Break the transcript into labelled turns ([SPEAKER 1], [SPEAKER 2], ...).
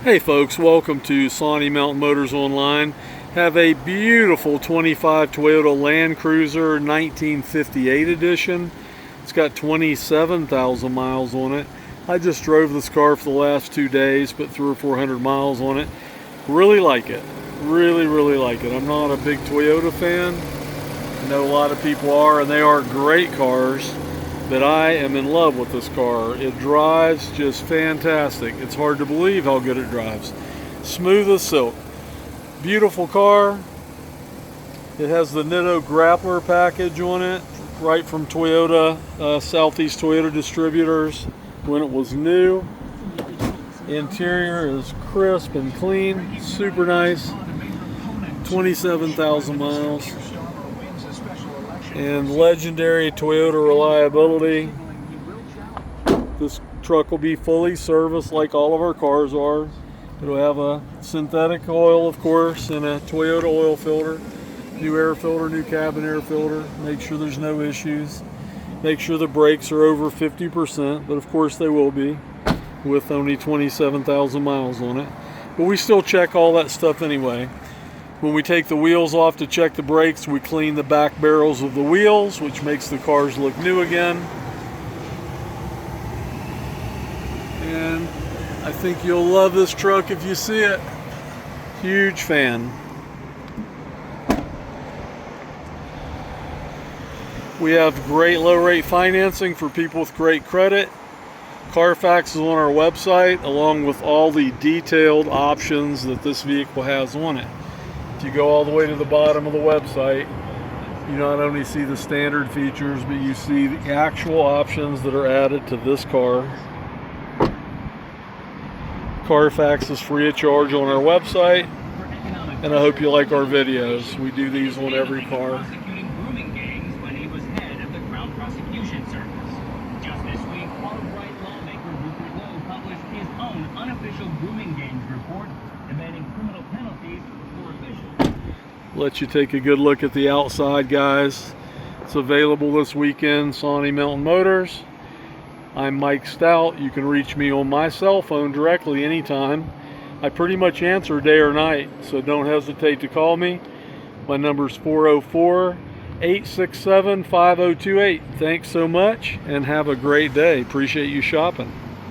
[SPEAKER 1] Hey folks, welcome to Sawnee Mountain Motors Online. Have a beautiful 25 Toyota Land Cruiser 1958 edition. It's got 27,000 miles on it. I just drove this car for the last 2 days, put 300 or 400 miles on it. Really like it. Really like it. I'm not a big Toyota fan. I know a lot of people are, and they are great cars. But I am in love with this car. It drives just fantastic. It's hard to believe how good it drives. Smooth as silk. Beautiful car. It has the Nitto Grappler package on it, right from Toyota, Southeast Toyota distributors when it was new. Interior is crisp and clean, super nice. 27,000 miles. And legendary Toyota reliability. This truck will be fully serviced like all of our cars are. It'll have a synthetic oil, of course, and a Toyota oil filter, new air filter, new cabin air filter. Make sure there's no issues. Make sure the brakes are over 50%, but of course they will be with only 27,000 miles on it. But we still check all that stuff anyway. When we take the wheels off to check the brakes, we clean the back barrels of the wheels, which makes the cars look new again. And I think you'll love this truck if you see it. Huge fan. We have great low rate financing for people with great credit. Carfax is on our website, along with all the detailed options that this vehicle has on it. If you go all the way to the bottom of the website, you not only see the standard features, but you see the actual options that are added to this car. Carfax is free of charge on our website, and I hope you like our videos. We do these on every car. Let you take a good look at the outside, guys. It's available this weekend, Sawnee Mountain Motors. I'm Mike Stout. You can reach me on my cell phone directly anytime. I pretty much answer day or night, so don't hesitate to call me. My number is 404-867-5028. Thanks so much, and have a great day. Appreciate you shopping.